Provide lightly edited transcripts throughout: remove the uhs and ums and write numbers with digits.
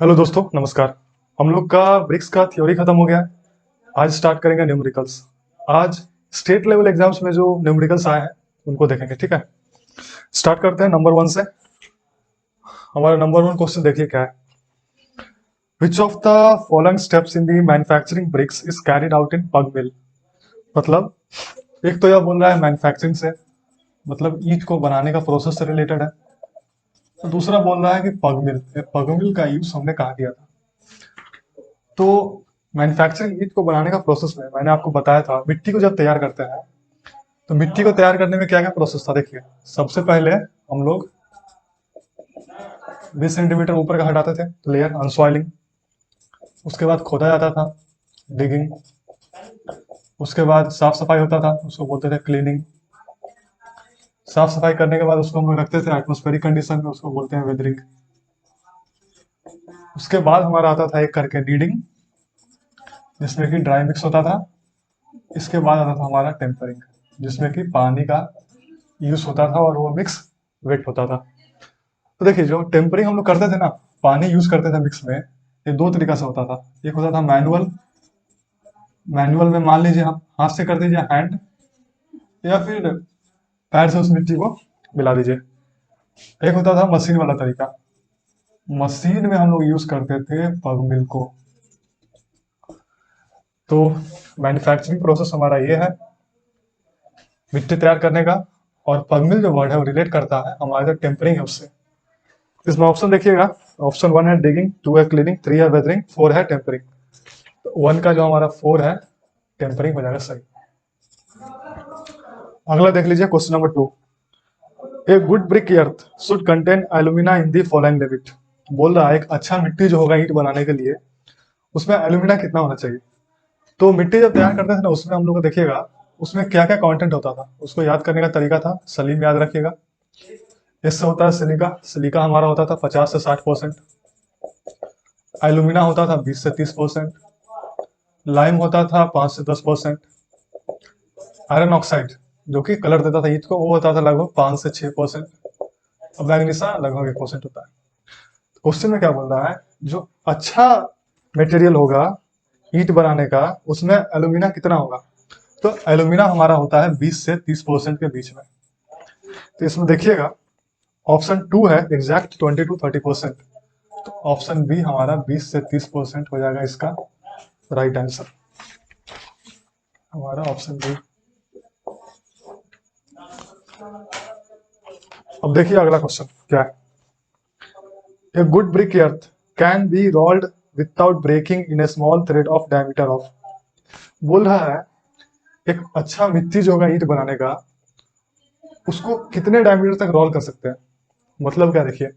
Hello दोस्तों, नमस्कार। हम लोग का ब्रिक्स का थ्योरी खत्म हो गया है। आज स्टार्ट करेंगे न्यूमेरिकल्स। आज स्टेट लेवल एग्जाम्स में जो न्यूमेरिकल्स आए हैं उनको देखेंगे, ठीक है। स्टार्ट करते हैं नंबर वन से। हमारा नंबर वन क्वेश्चन देखिए क्या है। Which of the following steps in the manufacturing bricks is carried out in pug mill. मतलब एक तो यह बोल रहा है मैन्युफैक्चरिंग से, मतलब ईंट को बनाने का प्रोसेस से रिलेटेड है। तो दूसरा बोल रहा है कि पग मिल का यूज हमने कहाँ किया था। तो मैन्युफैक्चरिंग ईंट को बनाने का प्रोसेस में मैंने आपको बताया था, मिट्टी को जब तैयार करते हैं तो मिट्टी को तैयार करने में क्या क्या प्रोसेस था। देखिए, सबसे पहले हम लोग 20 सेंटीमीटर ऊपर का हटाते थे लेयर, अनसॉइलिंग। उसके बाद खोदा जाता था, डिगिंग। उसके बाद साफ सफाई होता था, उसको बोलते थे क्लीनिंग। साफ सफाई करने के बाद उसको हम लोग रखते थे एटमोस्फेरिक कंडीशन में, उसको बोलते हैं वेदरिंग। उसके बाद हमारा आता था एक करके नीडिंग, जिसमें कि ड्राई मिक्स होता था। इसके बाद आता था हमारा टेम्परिंग, जिसमें कि पानी का यूज होता था और वो मिक्स वेट होता था। तो देखिए, जो टेम्परिंग हम लोग करते थे ना, पानी यूज करते थे मिक्स में, ये दो तरीका से होता था। एक होता था मैनुअल। मैनुअल में मान लीजिए आप हाथ से कर दीजिए, हैंड, या फिर पैर से उस मिट्टी को मिला दीजिए। एक होता था मशीन वाला तरीका। मशीन में हम लोग यूज करते थे पग मिल को। तो मैन्युफैक्चरिंग प्रोसेस हमारा ये है, मिट्टी तैयार करने का। और पग मिल जो वर्ड है वो रिलेट करता है हमारा जो टेम्परिंग है उससे। इसमें ऑप्शन देखिएगा। ऑप्शन वन है डिगिंग, टू है क्लीनिंग, थ्री है वेदरिंग, फोर है टेम्परिंग। तो वन का जो हमारा फोर है, टेम्परिंग हो जाएगा सही। अगला देख लीजिए, question number two. A good brick earth should contain alumina in the following limit. बोल रहा है एक अच्छा मिट्टी जो होगा ईंट बनाने के लिए, उसमें एल्यूमिना कितना होना चाहिए। तो मिट्टी जब तैयार करते थे ना, उसमें हम लोग को देखिएगा उसमें क्या क्या कंटेंट होता था। उसको याद करने का तरीका था सलीम, याद रखिएगा। इससे होता है सिलिका। सिलिका हमारा होता था 50 से 60%। एल्यूमिना होता था 20 से 30%। लाइम होता था 5 से 10%। आयरन ऑक्साइड, जो कि कलर देता था ईंट को, वो होता था लगभग 5 से 6%। और मैग्नीसा लगभग 1% होता है। क्वेश्चन में क्या बोल रहा है, जो अच्छा मटेरियल होगा ईंट बनाने का, उसमें एल्यूमिना कितना होगा। तो एल्यूमिना हमारा होता है 20 से 30% के बीच में। तो इसमें देखिएगा ऑप्शन टू है एग्जैक्ट 20 to 30%। तो ऑप्शन बी हमारा 20 से 30% हो जाएगा इसका राइट आंसर, हमारा ऑप्शन बी। अब देखिए अगला क्वेश्चन क्या है। A good brick earth can be rolled without breaking in a small thread of diameter of। बोल रहा है एक अच्छा मिट्टी जो होगा ईंट बनाने का, उसको कितने डायमीटर तक रोल कर सकते हैं। मतलब क्या, देखिए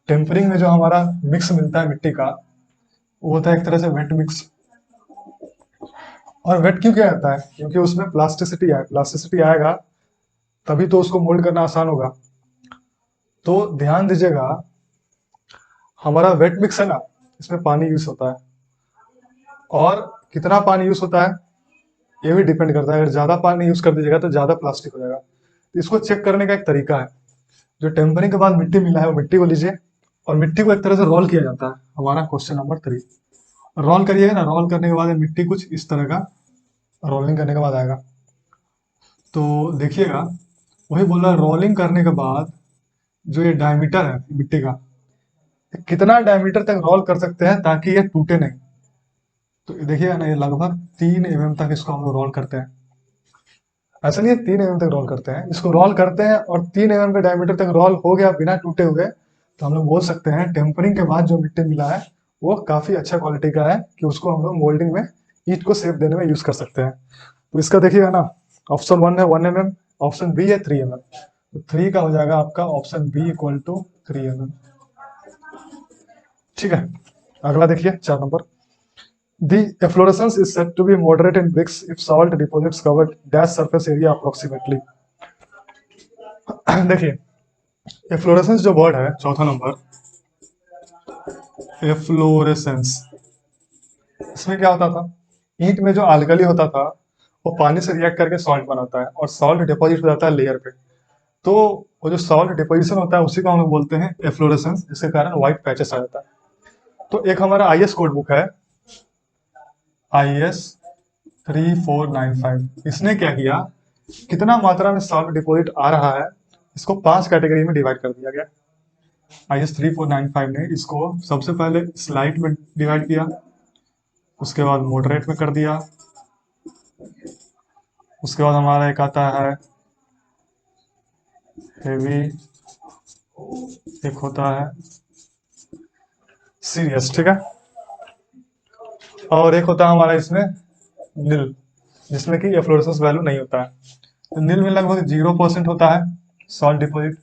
टेम्परिंग में जो हमारा मिक्स मिलता है मिट्टी का, वो होता है एक तरह से वेट मिक्स। और वेट क्यों किया जाता है, क्योंकि उसमें प्लास्टिसिटी आएगा, तभी तो उसको मोल्ड करना आसान होगा। तो ध्यान दीजिएगा, हमारा वेट मिक्स है ना, इसमें पानी यूज होता है। और कितना पानी यूज होता है ये भी डिपेंड करता है। अगर ज्यादा पानी यूज कर दीजिएगा तो ज्यादा प्लास्टिक हो जाएगा। तो इसको चेक करने का एक तरीका है, जो टेम्परिंग के बाद मिट्टी मिला है वो मिट्टी को लीजिए और मिट्टी को एक तरह से रोल किया जाता है। हमारा क्वेश्चन नंबर थ्री, रोल करिएगा ना, रोल करने के बाद ये मिट्टी कुछ इस तरह का रोलिंग करने के बाद आएगा। तो देखिएगा, वही बोल रहा है रोलिंग करने के बाद जो ये डायमीटर है मिट्टी का, कितना डायमीटर तक रोल कर सकते हैं ताकि ये टूटे नहीं। तो देखिएगा ना, ये लगभग 3 mm तक इसको हम लोग रोल करते हैं। ऐसा नहीं है 3 mm तक रोल करते हैं, इसको रोल करते हैं और 3 mm के डायमीटर तक रोल हो गया बिना टूटे हुए, तो हम लोग बोल सकते हैं टेम्परिंग के बाद जो मिट्टी मिला है वो काफी अच्छा क्वालिटी का है, कि उसको हम लोग मोल्डिंग में ईंट को शेप देने में यूज कर सकते हैं। तो इसका देखिएगा ना, ऑप्शन वन है 1 mm, ऑप्शन बी है 3 mm। तो थ्री का हो जाएगा आपका option B equal to 3 mm। ठीक है, अगला देखिए 4 number. The efflorescence is said to be moderate in bricks if salt deposits covered dash surface area approximately। देखिए, एफ्लोरेसेंस जो वर्ड है, चौथा नंबर, एफ्लोरेसेंस, इसमें क्या होता था, ईंट में जो आलकली होता था वो पानी से रिएक्ट करके सॉल्ट बनाता है और सॉल्ट डिपॉजिट हो जाता है लेयर पे। तो वो जो सॉल्ट डिपोजिशन होता है उसी को हम लोग बोलते हैं एफ्लोरेसेंस, जिसके कारण व्हाइट पैचेस आ जाता है। तो एक हमारा IS कोड बुक है, IS 3495। इसने क्या किया, कितना मात्रा में सॉल्ट डिपॉजिट आ रहा है इसको 5 कैटेगरी में डिवाइड कर दिया गया। IS 3495 ने इसको सबसे पहले स्लाइट में डिवाइड किया, उसके बाद मॉडरेट में कर दिया, उसके बाद हमारा एक आता है हेवी, एक होता है सीरियस, ठीक है, और एक होता है हमारा इसमें नील, जिसमें कि एफ्लोरेसेंस वैल्यू नहीं होता है। तो नील में लगभग 0% होता है सॉल्ट डिपॉजिट,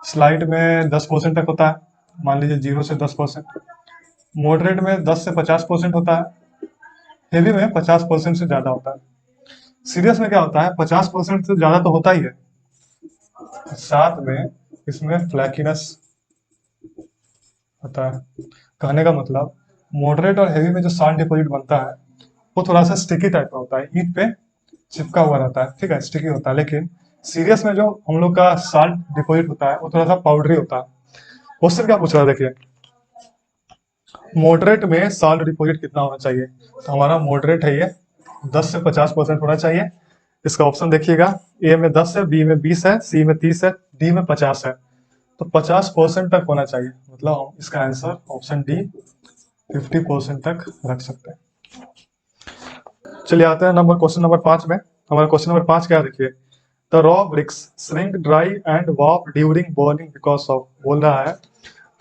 स्लाइट में 10% तक होता है, मान लीजिए 0 से 10%, मॉडरेट में 10 से 50% होता है, हेवी में 50% से ज़्यादा होता है। सीरियस में क्या होता है, 50% से ज़्यादा तो होता ही है, साथ में इसमें फ्लैकीनेस होता है। कहने का मतलब मॉडरेट और हेवी में जो सॉल्ट डिपॉजिट बनता है वो थोड़ा सा स्टिकी टाइप का होता है, ईट पे चिपका हुआ रहता है, ठीक है, स्टिकी होता है। लेकिन सीरियस में जो हम लोग का सॉल्ट डिपॉजिट होता है वो थोड़ा सा पाउडरी होता है। क्वेश्चन क्या पूछ रहा है देखिए, मॉडरेट में सॉल्ट डिपॉजिट कितना होना चाहिए, तो हमारा मॉडरेट है ये 10 से 50% होना चाहिए। इसका ऑप्शन देखिएगा, ए में 10 है, बी में 20 है, सी में 30 है, डी में 50 है। तो 50% तक होना चाहिए, मतलब हम इसका आंसर ऑप्शन डी 50% तक रख सकते हैं। चलिए आते हैं क्वेश्चन नंबर 5 में। हमारा क्वेश्चन नंबर 5 क्या देखिए, the raw bricks shrink dry and warp during burning because of, बोल रहा है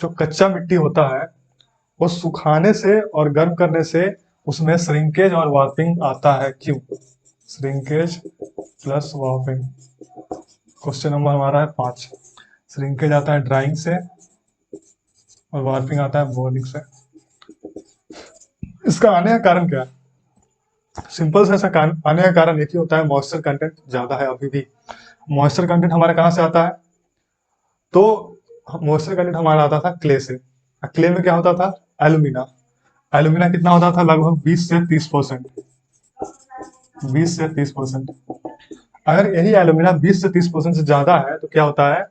जो कच्चा मिट्टी होता है वो सुखाने से और गर्म करने से उसमें श्रिंकेज और वार्पिंग आता है, क्यों? Shrinkage plus warping. Question number हमारा है 5। श्रिंकेज आता है ड्राइंग से और वार्पिंग आता है बर्निंग से। इसका आने का कारण क्या है? सिंपल सा ऐसा आने का कारण एक ही होता है, मॉइस्चर कंटेंट ज्यादा है। अभी भी मॉइस्चर कंटेंट हमारे कहाँ से आता है, तो मॉइस्चर कंटेंट हमारा आता था क्ले से। क्ले में क्या होता था, एल्यूमिना। एल्यूमिना कितना होता था, लगभग 20 से 30%। 20 से 30%। अगर यही एल्यूमिना 20 से 30% से ज्यादा है तो क्या होता है,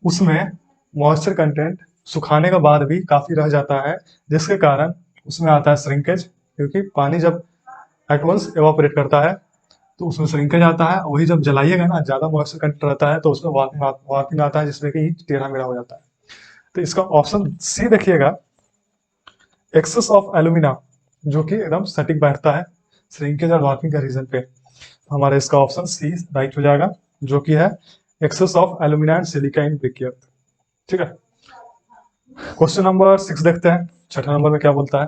उसमें मॉइस्चर कंटेंट सुखाने के बाद भी काफी रह जाता है, जिसके कारण उसमें आता है श्रिंकेज, क्योंकि पानी जब एट वंस एवापोरेट करता है तो उसमें श्रिंकेज आता है। वही जब जलाइएगा ना, ज्यादा मॉइस्चर कंटेंट रहता है तो उसमें वार्पिंग आता है, जिसमें कि टेढ़ा मेढ़ा हो जाता है। तो इसका ऑप्शन सी देखिएगा, एक्सेस ऑफ एल्यूमिना, जो कि एकदम सटीक बैठता है श्रिंकेज और वार्पिंग के रीजन पे। हमारा इसका ऑप्शन सी राइट हो जाएगा, जो कि है excess of alumina and silica in brick earth, ठीक है। क्वेश्चन नंबर 6 देखते हैं, छठा नंबर में क्या बोलता है,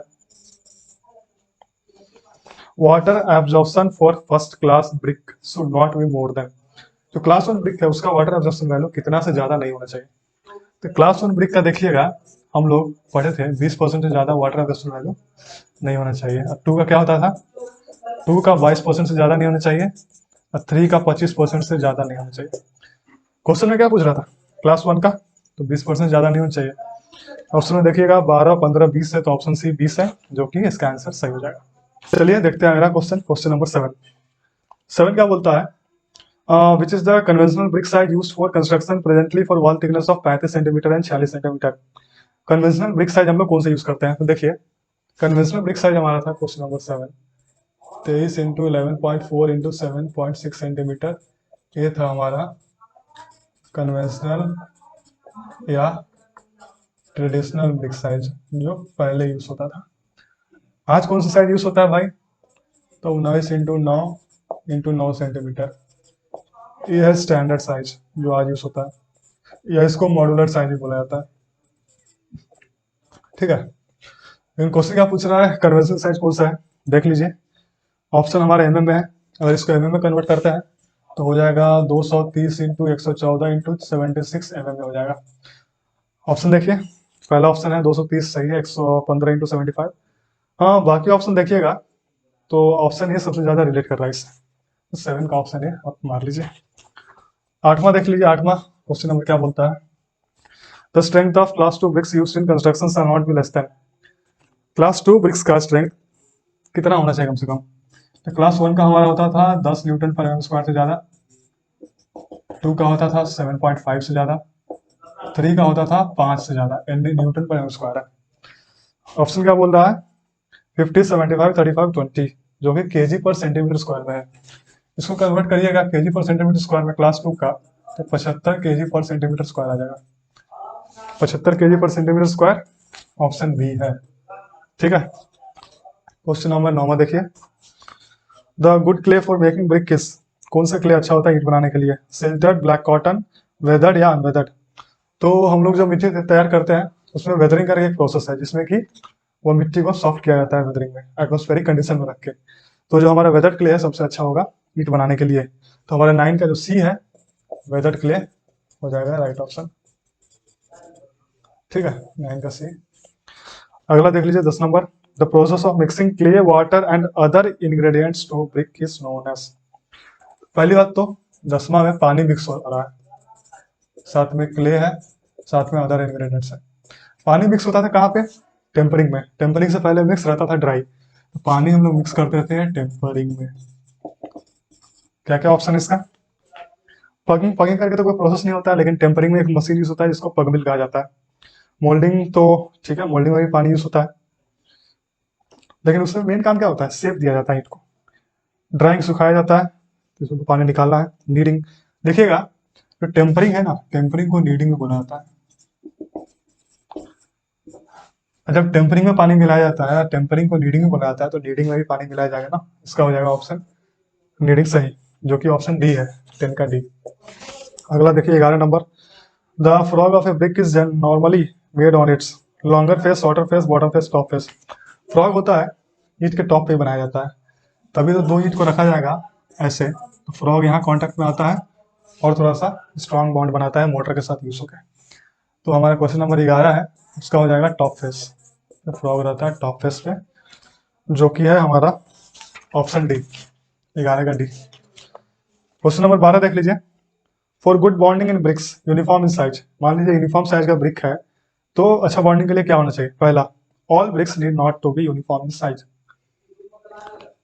water absorption for first class brick should not be more than, जो क्लास 1 ब्रिक है उसका वाटर एब्जॉर्प्शन वैल्यू कितना से ज्यादा नहीं होना चाहिए। तो क्लास 1 ब्रिक का देखिएगा, हम लोग पढ़े थे 20% से ज्यादा वाटर एब्जॉर्प्शन वैल्यू नहीं होना चाहिए। और 2 का क्या होता था, 2 का 22% से ज्यादा नहीं होना चाहिए, और 3 का 25% से ज्यादा नहीं होना चाहिए। क्वेश्चन में क्या पूछ रहा था, क्लास 1 का, तो 20% ज्यादा नहीं होना चाहिए। ऑप्शन में देखिएगा 12, 15, 20 है, तो ऑप्शन सी 20 है, जो कि इसका आंसर सही हो जाएगा। चलिए देखते हैं अगला क्वेश्चन, क्वेश्चन नंबर 7। 7 क्या बोलता है, which is the conventional brick size used for construction presently for wall thickness of 35 centimetre and 46 centimetre. Conventional brick size हम लोग कौन सा यूज करते हैं, तो देखिए कन्वेंशनल ब्रिक साइज हमारा था question number 7, 23 into 11.4 into 7.6 centimetre. ये था हमारा कन्वेंशनल या ट्रेडिशनल ब्रिक साइज जो पहले यूज होता था। आज कौन सा साइज यूज होता है भाई, तो 19 इंटू 9 इंटू 9 सेंटीमीटर। ये है स्टैंडर्ड साइज जो आज यूज होता है, या इसको मॉड्यूलर साइज भी बोला जाता है, ठीक है। लेकिन क्वेश्चन क्या पूछ रहा है, कन्वेंशनल साइज कौन सा है, देख लीजिए। ऑप्शन हमारा एमएम में है, अगर इसको एमएम में कन्वर्ट करते हैं तो हो जाएगा 230 इंटू 114 इंटू 76 एमएम में हो जाएगा। ऑप्शन देखिए, पहला ऑप्शन है 230 सही है, 115 इंटू 75। हाँ बाकी ऑप्शन देखिएगा तो ऑप्शन ये सबसे ज्यादा रिलेट कर रहा है इससे, तो 7 का ऑप्शन है, आप मार लीजिए। 8वां देख लीजिए, 8वां क्वेश्चन नंबर क्या बोलता है, the strength of class 2 bricks used in construction are not be less than. Class 2 bricks का स्ट्रेंथ कितना होना चाहिए कम से कम, तो क्लास 1 का हमारा होता था 10 न्यूटन पर एम स्क्वायर से ज्यादा, 2 का होता था 7.5 से ज्यादा, 3 का होता था 5 से ज्यादा न्यूटन पर एम स्क्वायर है। ऑप्शन क्या बोल रहा है? 50, 75, 35, 20, जो कि केजी पर सेंटीमीटर स्क्वायर में है। इसको कन्वर्ट करिएगा केजी पर सेंटीमीटर स्क्वायर में क्लास 2 का, तो 75 केजी पर सेंटीमीटर स्क्वायर आ जाएगा। 75 केजी पर सेंटीमीटर स्क्वायर, ऑप्शन बी है। ठीक है, क्वेश्चन नंबर 9 देखिए। The good clay for making brick किस, कौन सा क्ले अच्छा होता है ईंट बनाने के लिए? सिल्टेड, ब्लैक कॉटन, वेदर्ड या अनवेदर्ड? तो हम लोग जब मिट्टी तैयार करते हैं उसमें वेदरिंग करके एक प्रोसेस है जिसमें कि वो मिट्टी को सॉफ्ट किया जाता है वेदरिंग में, एटमॉस्फेरिक कंडीशन में रख के। तो जो हमारा वेदर्ड क्ले है सबसे अच्छा होगा ईंट बनाने के लिए। तो हमारा 9 का जो सी है वेदर्ड क्ले हो जाएगा राइट ऑप्शन। ठीक है, 9 का सी। अगला देख लीजिए 10 number. The process of mixing clay, water and other ingredients to brick is known as. पहली बात तो 10वां में पानी मिक्स हो रहा है, साथ में क्ले है, साथ में अदर इंग्रेडिएंट्स है। पानी मिक्स होता था कहाँ पे? टेम्परिंग में। टेम्परिंग से पहले मिक्स रहता था ड्राई, तो पानी हम लोग मिक्स करते थे टेम्परिंग में। क्या क्या ऑप्शन है इसका? पगिंग, पगिंग करके तो कोई प्रोसेस नहीं होता है, लेकिन टेम्परिंग में एक मशीन यूज होता है जिसको पग मिल कहा जाता है। मोल्डिंग तो ठीक है, मोल्डिंग में भी पानी यूज होता है, लेकिन उसमें मेन काम क्या होता है? शेप दिया जाता है ईंट को। ड्राइंग सुखाया जाता है, तो इसमें पानी निकालना है। नीडिंग, देखिएगा जो टेम्परिंग है ना, टेम्परिंग को नीडिंग में बोला जाता है। जब टेम्परिंग में पानी मिलाया जाता है, टेम्परिंग को नीडिंग में बोला जाता है, तो नीडिंग में भी पानी मिलाया जाएगा ना, इसका हो जाएगा ऑप्शन नीडिंग सही, जो कि ऑप्शन डी है, 10 का डी। अगला देखिए 11 number. The frog of A brick is normally made on it's longer face, shorter face, bottom face, top face. Frog होता है ईंट के टॉप पे बनाया जाता है, तभी तो दो ईंट को रखा जाएगा ऐसे, तो फ्रॉग यहाँ कॉन्टेक्ट में आता है और थोड़ा सा स्ट्रॉन्ग बॉन्ड बनाता है मोटर के साथ यूज होकर। तो हमारा क्वेश्चन नंबर 11 है, उसका हो जाएगा टॉप फेस। तो फ्रॉग रहता है टॉप फेस पे, जो कि है हमारा ऑप्शन डी, 11 का डी। क्वेश्चन नंबर 12 देख लीजिए। For good bonding in bricks uniform in size. मान लीजिए यूनिफॉर्म साइज का ब्रिक है, तो अच्छा बॉन्डिंग के लिए क्या होना चाहिए? पहला, all bricks need not to be uniform in size.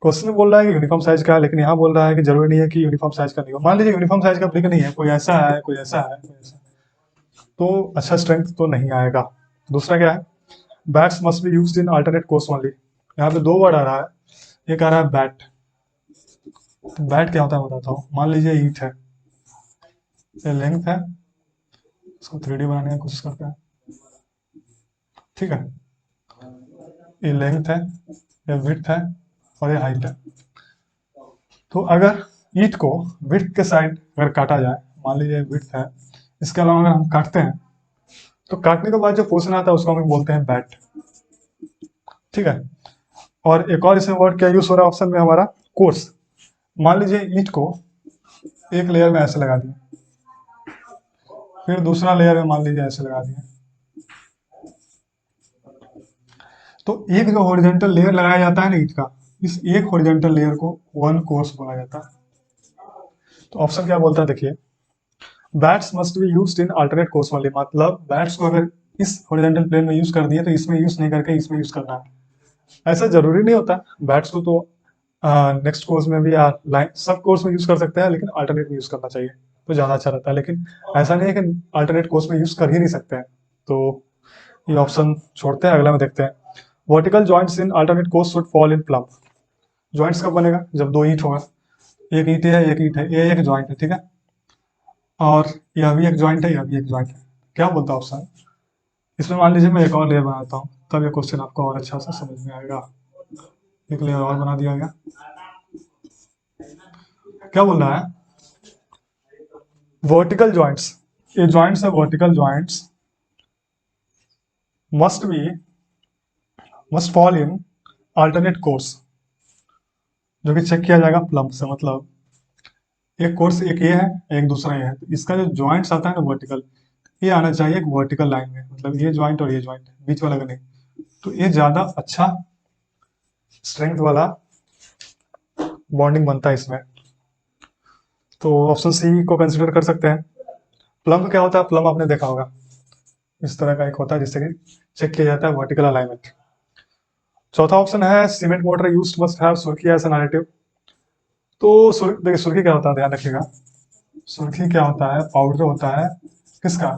Question में बोल रहा है कि यूनिफॉर्म साइज का है, लेकिन यहाँ बोल रहा है कि जरूरी नहीं है कि यूनिफॉर्म साइज का नहीं हो। मान लीजिए यूनिफॉर्म साइज का ब्रिक नहीं है, कोई ऐसा है, कोई ऐसा है, कोई ऐसा है, तो अच्छा स्ट्रेंथ तो नहीं आएगा। दूसरा क्या है? Bats must be used in alternate course only. यहाँ पे दो वर्ड आ रहा है, एक आ रहा है बैट। तो बैट क्या होता है बताता हूँ। मान लीजिए ईंट है, ये लेंथ है, इसको 3D बनाने की कोशिश करते हैं। ठीक है, ये लेंथ है, ये विड्थ है और ये हाइट है। तो अगर ईंट को विड्थ के साइड अगर काटा जाए, मान लीजिए विड्थ है, इसके अलावा अगर हम काटते हैं, तो काटने के बाद जो पोर्शन आता है उसको हम बोलते हैं बैट। ठीक है, और एक और इसमें वर्ड क्या यूज हो रहा है ऑप्शन में हमारा? कोर्स। मान लीजिए ईंट को एक लेयर में ऐसे लगा दिए, फिर दूसरा लेयर में मान लीजिए ऐसे लगा दिए, तो एक जो हॉरिजॉन्टल लेयर लगाया जाता है ना ईंट का, इस एक हॉरिजॉन्टल लेयर को वन कोर्स बोला जाता है। तो ऑप्शन क्या बोलता है देखिए, bats must be used in alternate course only. मतलब बैट्स को अगर इस हॉरिजॉन्टल प्लेन में यूज कर दिए तो इसमें यूज नहीं करके इसमें यूज करना है। ऐसा जरूरी नहीं होता, बैट्स को तो नेक्स्ट कोर्स में भी लाइन सब कोर्स में यूज कर सकते हैं, लेकिन अल्टरनेट में यूज करना चाहिए तो ज्यादा अच्छा रहता है। लेकिन ऐसा नहीं है कि अल्टरनेट कोर्स में यूज कर ही नहीं सकते हैं, तो ये ऑप्शन छोड़ते हैं, अगला में देखते हैं। Vertical joints in alternate course should fall in plum. Joints कब बनेगा? जब दो ईंट होगा, एक ईंट है, एक ईंट है, ये एक जॉइंट है, ठीक है, और यह भी एक जॉइंट है, यह भी एक जॉइंट है। क्या बोलता है ऑप्शन? इसमें मान लीजिए मैं एक और लेयर बनाता हूँ, तब ये क्वेश्चन आपको और अच्छा से समझ में आएगा। एक लेयर और बना दिया गया। क्या बोल रहा है? वर्टिकल जॉइंट्स, ये जॉइंट्स है, vertical joints must fall in alternate course, जो कि चेक किया जाएगा प्लम से। मतलब एक कोर्स एक ये है, एक दूसरा ये है, तो इसका जो जॉइंट्स आता है ना वर्टिकल, ये आना चाहिए एक वर्टिकल लाइन में, मतलब ये जॉइंट और ये जॉइंट बीच वाला का नहीं, तो ये ज्यादा अच्छा स्ट्रेंथ वाला बॉन्डिंग बनता है इसमें। तो ऑप्शन सी को कंसिडर कर सकते हैं। प्लम क्या होता है? प्लम आपने देखा होगा, इस तरह का एक होता है जिससे कि चेक किया जाता है वर्टिकल अलाइनमेंट। चौथा ऑप्शन है cement motor used must have सुर्खी एज एन एडिटिव। तो देखिए सुर्खी क्या होता है, ध्यान रखिएगा। सुर्खी क्या होता है? पाउडर होता है किसका?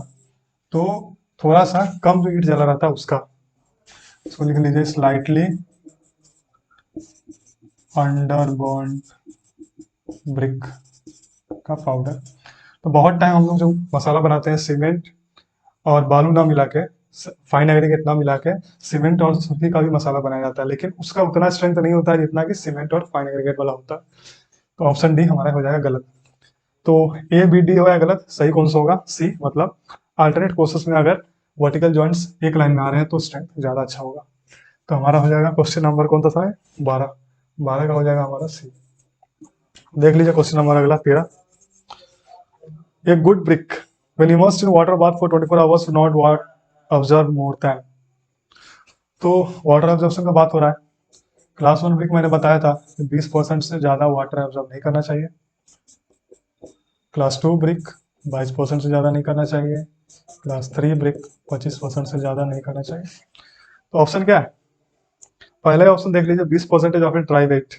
तो थोड़ा सा कम जो ईंट जला रहता है उसका। इसको लिख लीजिए स्लाइटली अंडर बर्न ब्रिक का पाउडर। तो बहुत टाइम हम लोग जो मसाला बनाते हैं सीमेंट और बालू ना मिला के, फाइन एग्रीगेट ना मिला के सीमेंट और सुथरी का भी मसाला बनाया जाता है, लेकिन उसका उतना स्ट्रेंथ नहीं होता है जितना कि सीमेंट और फाइन एग्रीगेट वाला होता है। तो ऑप्शन डी हमारा हो जाएगा गलत। तो ए बी डी हो गया गलत, सही कौन सा होगा? सी, मतलब अल्टरनेट प्रोसेस में अगर वर्टिकल जॉइंट्स एक लाइन में आ रहे हैं तो स्ट्रेंथ ज़्यादा अच्छा होगा। तो हमारा हो जाएगा क्वेश्चन नंबर कौन सा है? 12। 12 का हो जाएगा हमारा सी। देख लीजिए क्वेश्चन नंबर अगला 13। A good brick when immersed in water bath for 24 hours should not what observe more than। तो वाटर ऑब्जर्वेशन का बात हो रहा है। क्लास 1 ब्रिक मैंने बताया था कि 20% से ज़्यादा वाटर ऑब्जर्व नहीं करना चाहिए। क्लास 2 ब्रिक 22% से ज़्यादा नहीं करना चाहिए। क्लास 3 ब्रिक 25% से ज़्यादा नहीं करना चाहिए। तो ऑप्शन क्या है? पहले ऑप्शन देख लीजिए, 20% ऑफ ड्राई वेट,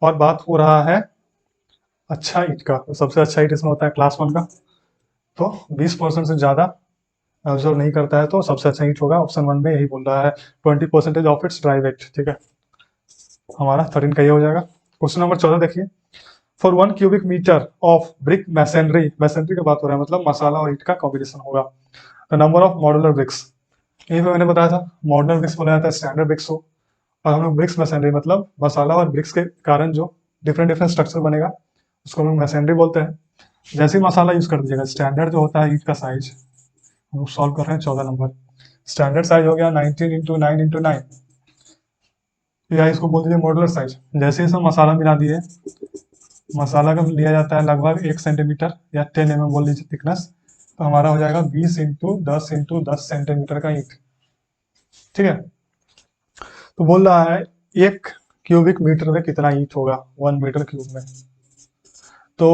और बात हो रहा है अच्छा ईट का। तो सबसे अच्छा ईट इसमें होता है क्लास 1 का। तो 20% से ज़्यादा ऑब्जर्व नहीं करता है तो सबसे अच्छा ईट होगा। ऑप्शन 1 में यही बोल रहा है, 20% ऑफ इट्स ड्राई वेट। ठीक है, हमारा 13 का ये हो जाएगा। क्वेश्चन नंबर 14 देखिए। For 1 cubic metre of brick masonry, masonry की बात हो रहा है मतलब मसाला और ईट का कॉम्बिनेशन होगा। The number of modular bricks, यही पे मैंने बताया था मॉडुलर ब्रिक्स बोला जाता है स्टैंडर्ड ब्रिक्स हो, और हम लोग ब्रिक्स मैसनरी मतलब मसाला और ब्रिक्स के कारण जो डिफरेंट डिफरेंट स्ट्रक्चर बनेगा उसको हम लोग मैसनरी बोलते हैं। जैसे ही मसाला यूज कर दीजिएगा, स्टैंडर्ड जो होता है ईट का साइज, हम लोग सॉल्व कर रहे हैं 14 नंबर। स्टैंडर्ड साइज हो गया 19 इंटू 9 इंटू 9, या इसको बोल दीजिए मॉडुलर साइज। जैसे ही इसमें मसाला मिला दिए, मसाला का लिया जाता है लगभग 1 सेंटीमीटर या 10 mm बोल लीजिए थिकनेस, तो हमारा हो जाएगा 20 इंटू 10 सेंटीमीटर का ईंट। ठीक है, तो बोल रहा है 1 क्यूबिक मीटर में कितना ईंट होगा 1 मीटर क्यूब में। तो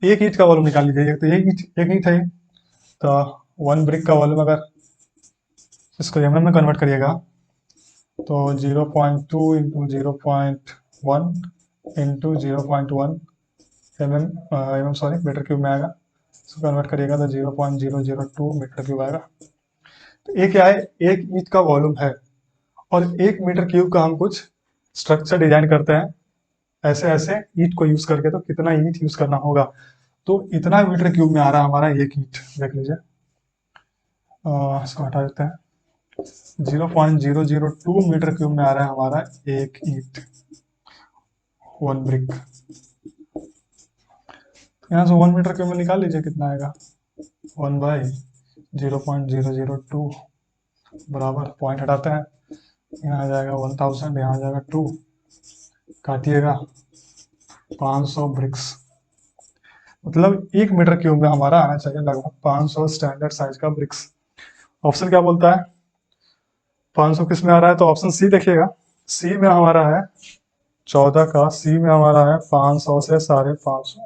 एक ईंट का वॉल्यूम निकाल लीजिए। तो एक ईंट है, तो 1 ब्रिक का वॉल्यूम अगर इसको mm में कन्वर्ट करिएगा तो 0.2 इंटू 0.1 इंटू 0.1 मीटर क्यूब में आएगा। इसको कन्वर्ट करिएगा तो 0.002 मीटर क्यूब आएगा। तो ये क्या है? एक ईंट का वॉल्यूम है, और 1 मीटर क्यूब का हम कुछ स्ट्रक्चर डिजाइन करते हैं ऐसे ऐसे ईंट को यूज करके। तो कितना ईंट यूज करना होगा? तो इतना मीटर क्यूब में आ रहा है हमारा एक ईंट। देख लीजिए, इसको हटा देते हैं। 0.002 मीटर क्यूब में आ रहा है हमारा एक ईंट, 1 ब्रिक। यहाँ से 1 मीटर क्यूब में निकाल लीजिए कितना आएगा। 1/0.002 बराबर, पॉइंट हटाते हैं, यहाँ आ जाएगा 1000, यहाँ आ जाएगा 2, काटिएगा 500 ब्रिक्स। मतलब 1 मीटर क्यूब में हमारा आना चाहिए लगभग 500 स्टैंडर्ड साइज का ब्रिक्स। ऑप्शन क्या बोलता है? 500 किस में आ रहा है? तो ऑप्शन सी देखिएगा, सी में हमारा है 14 का, सी में हमारा है 500 से 550,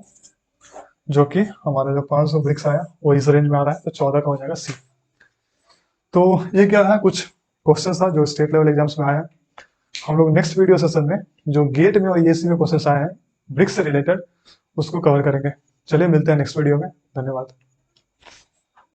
जो कि हमारा जो 500 ब्रिक्स आया वो इस रेंज में आ रहा है। तो 14 का हो जाएगा सी। तो ये क्या है, कुछ क्वेश्चन था जो स्टेट लेवल एग्जाम्स में आया है। हम लोग नेक्स्ट वीडियो सेशन में जो गेट में और ईएससी में क्वेश्चन आए हैं ब्रिक्स से रिलेटेड उसको कवर करेंगे। चलिए मिलते हैं नेक्स्ट वीडियो में। धन्यवाद।